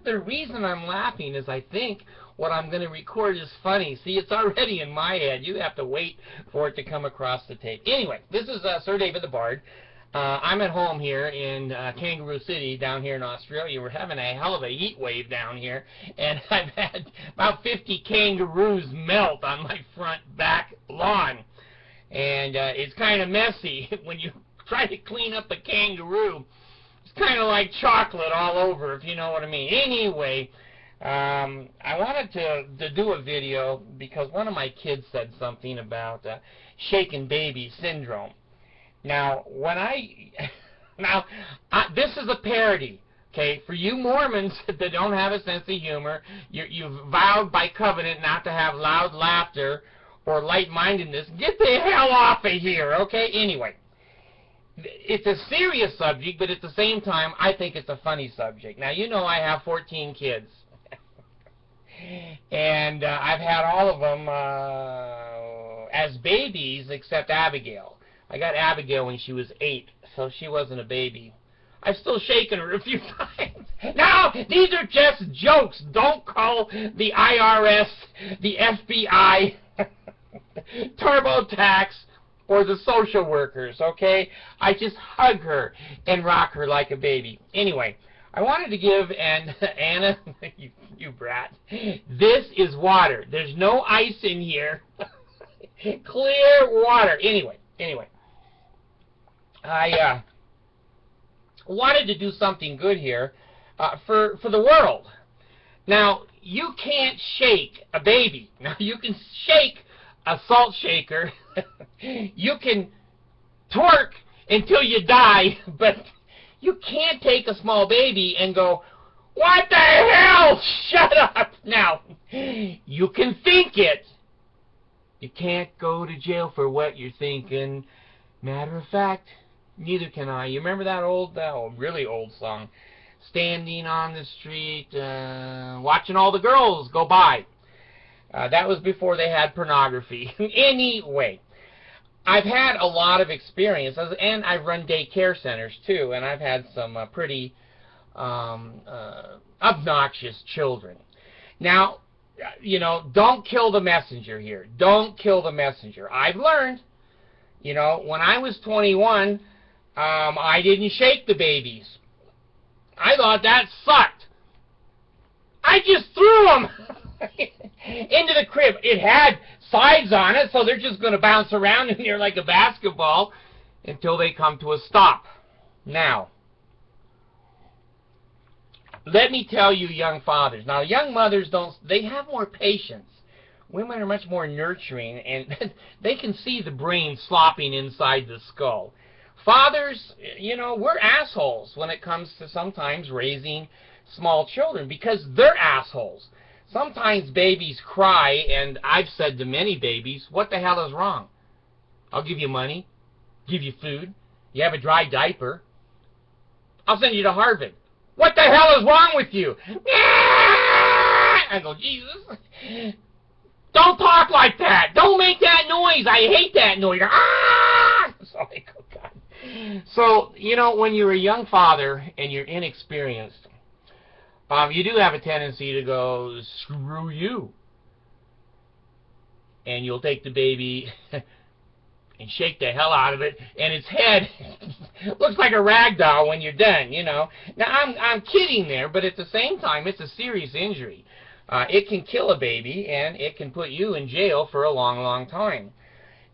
The reason I'm laughing is I think what I'm going to record is funny. See, it's already in my head. You have to wait for it to come across the tape. Anyway, this is Sir David the Bard. I'm at home here in Kangaroo City down here in Australia. We're having a hell of a heat wave down here, and I've had about 50 kangaroos melt on my front back lawn. And it's kind of messy. When you try to clean up a kangaroo, it's kind of like chocolate all over, if you know what I mean. Anyway, I wanted to do a video because one of my kids said something about shaken baby syndrome. Now, this is a parody, okay? For you Mormons that don't have a sense of humor, you've vowed by covenant not to have loud laughter or light-mindedness. Get the hell off of here, okay? Anyway, it's a serious subject, but at the same time, I think it's a funny subject. Now, you know I have 14 kids, and I've had all of them as babies except Abigail. I got Abigail when she was 8, so she wasn't a baby. I've still shaken her a few times. Now, these are just jokes. Don't call the IRS, the FBI, TurboTax, or the social workers, okay? I just hug her and rock her like a baby. Anyway, I wanted to give, and Anna, you brat, this is water. There's no ice in here. Clear water. Anyway, I wanted to do something good here for the world. Now, you can't shake a baby. Now, you can shake a salt shaker. You can twerk until you die, but you can't take a small baby and go, "What the hell? Shut up!" Now, you can think it. You can't go to jail for what you're thinking. Matter of fact, neither can I. You remember that old, really old song? Standing on the street, watching all the girls go by. That was before they had pornography. Anyway, I've had a lot of experiences, and I've run daycare centers too, and I've had some pretty obnoxious children. Now, you know, don't kill the messenger here. Don't kill the messenger. I've learned, you know, when I was 21, I didn't shake the babies. I thought that sucked. I just threw them into the crib. It had sides on it, so they're just going to bounce around in here like a basketball until they come to a stop. Now, let me tell you, young fathers. Now, young mothers they have more patience. Women are much more nurturing, and they can see the brain slopping inside the skull. Fathers, you know, we're assholes when it comes to sometimes raising small children because they're assholes. Sometimes babies cry, and I've said to many babies, "What the hell is wrong? I'll give you money, give you food, you have a dry diaper, I'll send you to Harvard. What the hell is wrong with you?" I go, Jesus, don't talk like that. Don't make that noise. I hate that noise. Ah! So I go, God. So, you know, when you're a young father and you're inexperienced, you do have a tendency to go, "Screw you." And you'll take the baby and shake the hell out of it, and its head looks like a rag doll when you're done, you know. Now, I'm kidding there, but at the same time, it's a serious injury. It can kill a baby, and it can put you in jail for a long, long time.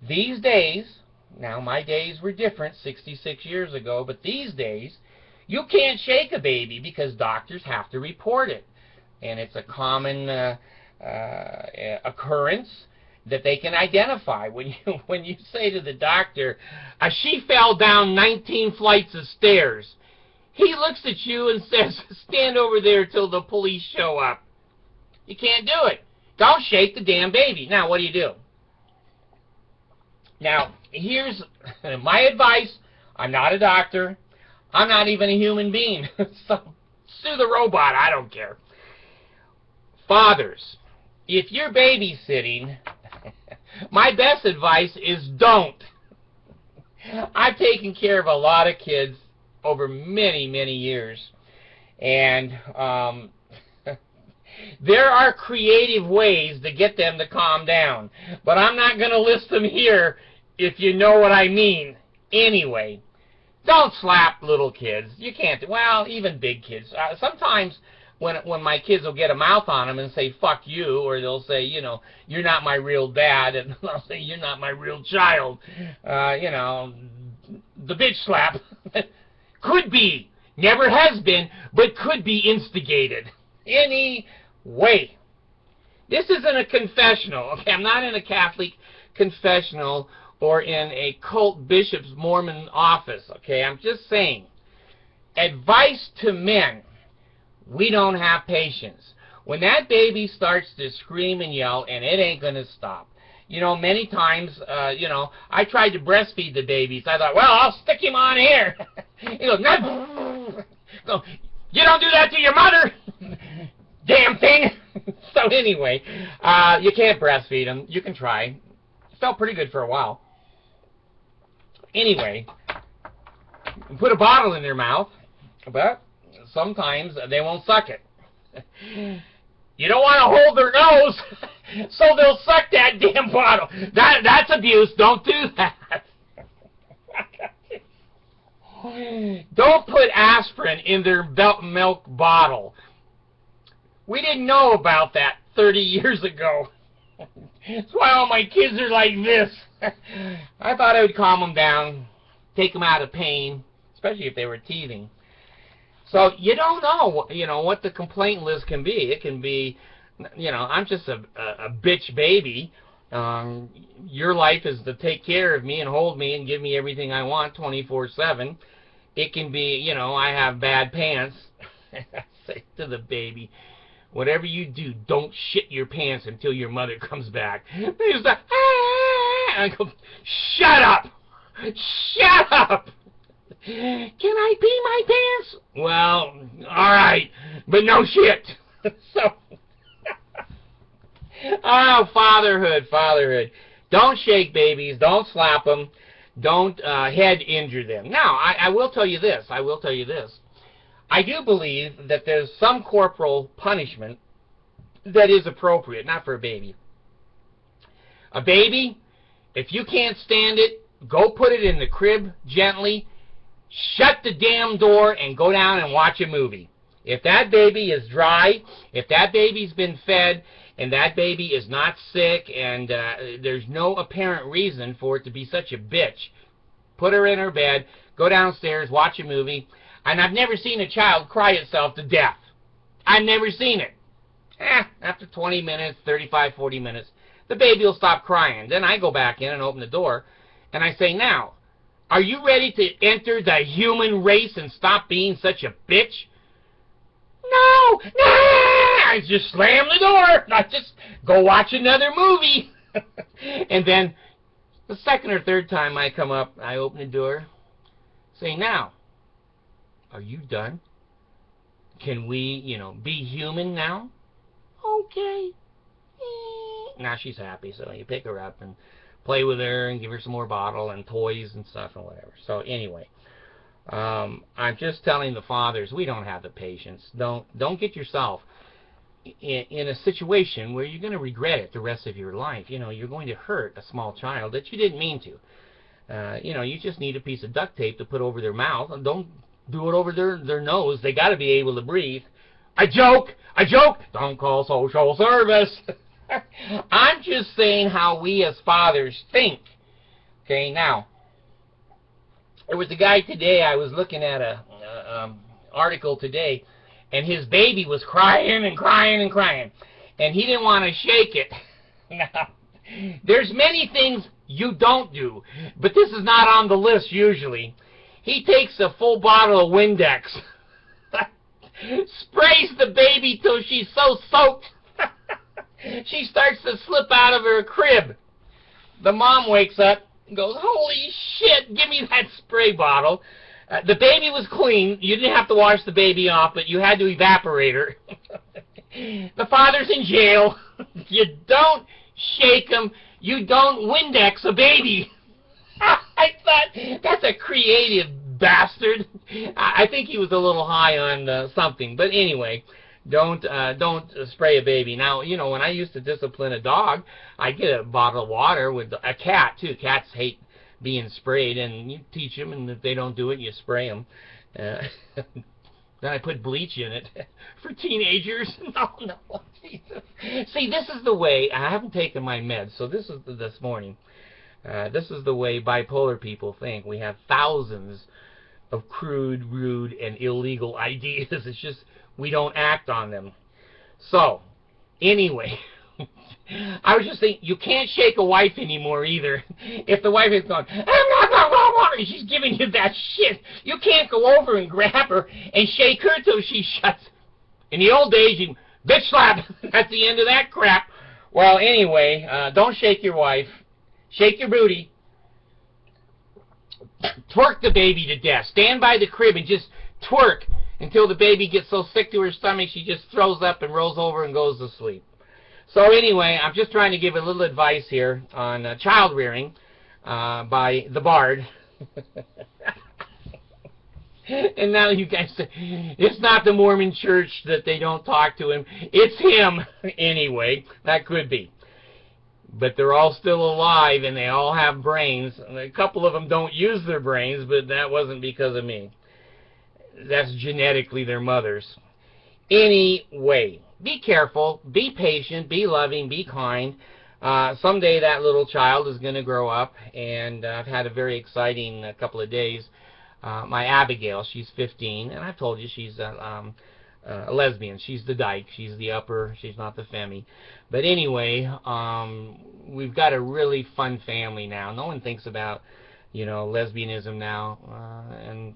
These days, now my days were different 66 years ago, but these days, you can't shake a baby because doctors have to report it. And it's a common occurrence that they can identify. When you say to the doctor, "She fell down 19 flights of stairs," he looks at you and says, "Stand over there till the police show up." You can't do it. Don't shake the damn baby. Now, what do? Now, here's my advice. I'm not a doctor. I'm not even a human being. So, sue the robot. I don't care. Fathers, if you're babysitting, my best advice is don't. I've taken care of a lot of kids over many, many years. And there are creative ways to get them to calm down, but I'm not going to list them here if you know what I mean. Anyway, don't slap little kids. You can't. Well, even big kids. Sometimes when my kids will get a mouth on them and say, fuck you, or they'll say, you know, you're not my real dad, and I'll say, you're not my real child. You know, the bitch slap. Could be. Never has been, but could be instigated. Anyway, this isn't a confessional. Okay, I'm not in a Catholic confessional or in a cult bishop's Mormon office. Okay, I'm just saying, advice to men: we don't have patience. When that baby starts to scream and yell, and it ain't going to stop. You know, many times, you know, I tried to breastfeed the babies. I thought, well, I'll stick him on here. He goes, no, you don't do that to your mother, damn thing. So anyway, you can't breastfeed them. You can try. It felt pretty good for a while. Anyway, put a bottle in their mouth, but sometimes they won't suck it. You don't want to hold their nose, so they'll suck that damn bottle. That's abuse. Don't do that. Don't put aspirin in their milk bottle. We didn't know about that 30 years ago. That's why all my kids are like this. I thought I would calm them down, take them out of pain, especially if they were teething. So you don't know, you know, what the complaint list can be. It can be, you know, I'm just a bitch baby. Your life is to take care of me and hold me and give me everything I want 24/7. It can be, you know, I have bad pants. I say to the baby, whatever you do, don't shit your pants until your mother comes back. They just like, ah! And I go, shut up! Shut up! Can I pee my pants? Well, alright, but no shit. So, oh, fatherhood. Don't shake babies, don't slap them, don't head injure them. Now, I will tell you this, I do believe that there's some corporal punishment that is appropriate, not for a baby. A baby, if you can't stand it, go put it in the crib gently, shut the damn door, and go down and watch a movie. If that baby is dry, if that baby's been fed, and that baby is not sick, and there's no apparent reason for it to be such a bitch, put her in her bed, go downstairs, watch a movie. And I've never seen a child cry itself to death. I've never seen it. After 20 minutes, 35, 40 minutes, the baby will stop crying. Then I go back in and open the door, and I say, now, are you ready to enter the human race and stop being such a bitch? No! No! I just slam the door. I just go watch another movie. And then the second or third time I come up, I open the door, say, now, are you done? Can we, you know, be human now? Okay. Now she's happy, so you pick her up and play with her and give her some more bottle and toys and stuff and whatever. So anyway, I'm just telling the fathers, we don't have the patience. Don't get yourself in a situation where you're going to regret it the rest of your life. You know, you're going to hurt a small child that you didn't mean to. You know, you just need a piece of duct tape to put over their mouth. And don't do it over their nose. They got to be able to breathe. I joke. Don't call social service. I'm just saying how we as fathers think. Okay, now, there was a guy today, I was looking at a article today, and his baby was crying and crying and crying, and he didn't want to shake it. Now, there's many things you don't do, but this is not on the list usually. He takes a full bottle of Windex, sprays the baby till she's so soaked, she starts to slip out of her crib. The mom wakes up and goes, holy shit, give me that spray bottle. The baby was clean. You didn't have to wash the baby off, but you had to evaporate her. The father's in jail. You don't shake him. You don't Windex a baby. I thought, that's a creative bastard. I think he was a little high on something. But anyway, don't spray a baby. Now, you know, when I used to discipline a dog, I'd get a bottle of water with a cat, too. Cats hate being sprayed, and you teach them, and if they don't do it, you spray them. Then I put bleach in it for teenagers. No. See, this is the way. I haven't taken my meds, so this is this morning. This is the way bipolar people think. We have thousands of crude, rude, and illegal ideas. It's just we don't act on them. So, anyway, I was just thinking, you can't shake a wife anymore either. If the wife is going, and she's giving you that shit, you can't go over and grab her and shake her till she shuts. In the old days, you bitch slap. That's the end of that crap. Well, anyway, don't shake your wife. Shake your booty. Twerk the baby to death. Stand by the crib and just twerk until the baby gets so sick to her stomach she just throws up and rolls over and goes to sleep. So anyway, I'm just trying to give a little advice here on child rearing by the Bard. And now you guys say, it's not the Mormon church that they don't talk to him. It's him. Anyway, that could be. But they're all still alive, and they all have brains. A couple of them don't use their brains, but that wasn't because of me. That's genetically their mothers. Anyway, be careful, be patient, be loving, be kind. Someday that little child is going to grow up, and I've had a very exciting couple of days. My Abigail, she's 15, and I've told you she's a lesbian. She's the dyke. She's the upper. She's not the femi. But anyway, we've got a really fun family now. No one thinks about, you know, lesbianism now, and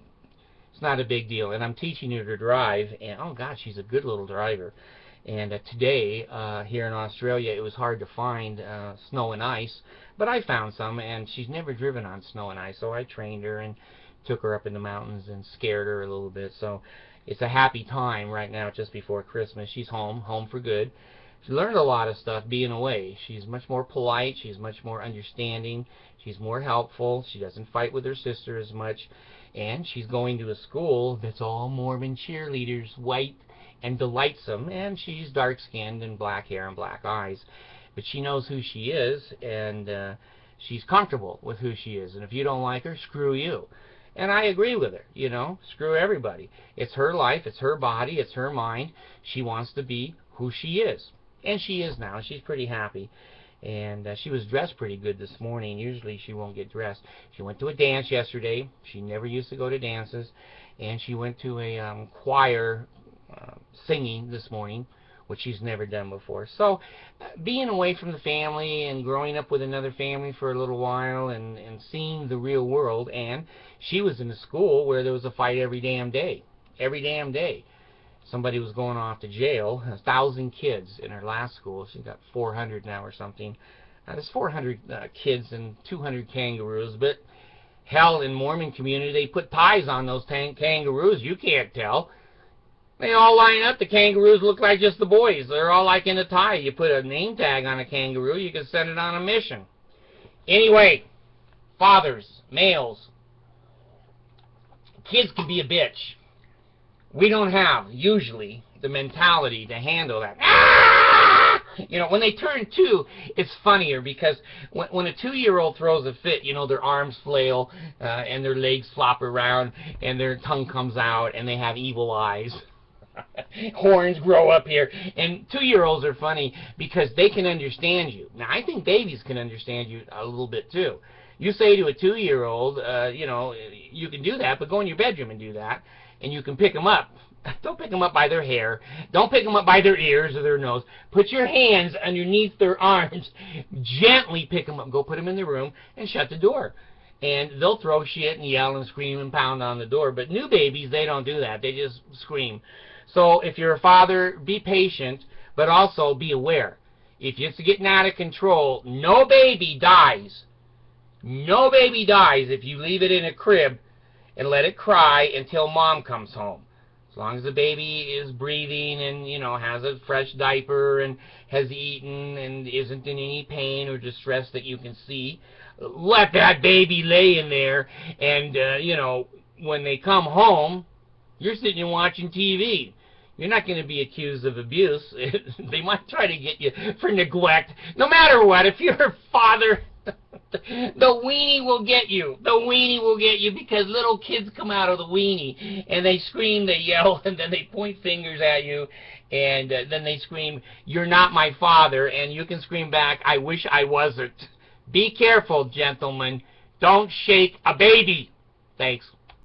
it's not a big deal. And I'm teaching her to drive, and oh God, she's a good little driver. And today, here in Australia, it was hard to find snow and ice, but I found some, and she's never driven on snow and ice, so I trained her and took her up in the mountains and scared her a little bit. So it's a happy time right now, just before Christmas. She's home for good. She learned a lot of stuff being away. She's much more polite. She's much more understanding. She's more helpful. She doesn't fight with her sister as much. And she's going to a school that's all Mormon cheerleaders, white and delightsome. And she's dark-skinned and black hair and black eyes. But she knows who she is, and she's comfortable with who she is. And if you don't like her, screw you. And I agree with her, you know, screw everybody. It's her life, it's her body, it's her mind. She wants to be who she is. And she is now. She's pretty happy. And she was dressed pretty good this morning. Usually she won't get dressed. She went to a dance yesterday. She never used to go to dances. And she went to a choir singing this morning, which she's never done before. So being away from the family and growing up with another family for a little while and seeing the real world, and she was in a school where there was a fight every damn day. Every damn day. Somebody was going off to jail. 1,000 kids in her last school. She's got 400 now or something. There's 400 kids and 200 kangaroos, but hell, in Mormon community, they put ties on those kangaroos. You can't tell. They all line up. The kangaroos look like just the boys. They're all like in a tie. You put a name tag on a kangaroo, you can send it on a mission. Anyway, fathers, males, kids can be a bitch. We don't have, usually, the mentality to handle that. Ah! You know, when they turn 2, it's funnier because when a 2-year-old throws a fit, you know, their arms flail and their legs flop around and their tongue comes out and they have evil eyes. Horns grow up here. And 2-year-olds are funny because they can understand you. Now, I think babies can understand you a little bit, too. You say to a 2-year-old, you know, you can do that, but go in your bedroom and do that. And you can pick them up. Don't pick them up by their hair. Don't pick them up by their ears or their nose. Put your hands underneath their arms. Gently pick them up. Go put them in the room and shut the door. And they'll throw shit and yell and scream and pound on the door. But new babies, they don't do that. They just scream. So if you're a father, be patient, but also be aware. If it's getting out of control, no baby dies. No baby dies if you leave it in a crib and let it cry until mom comes home. As long as the baby is breathing and, you know, has a fresh diaper and has eaten and isn't in any pain or distress that you can see, let that baby lay in there and, you know, when they come home, you're sitting and watching TV. You're not going to be accused of abuse. They might try to get you for neglect. No matter what, if you're a father, the weenie will get you. The weenie will get you, because little kids come out of the weenie and they scream, they yell, and then they point fingers at you, and then they scream, "You're not my father," and you can scream back, "I wish I wasn't." Be careful, gentlemen. Don't shake a baby. Thanks.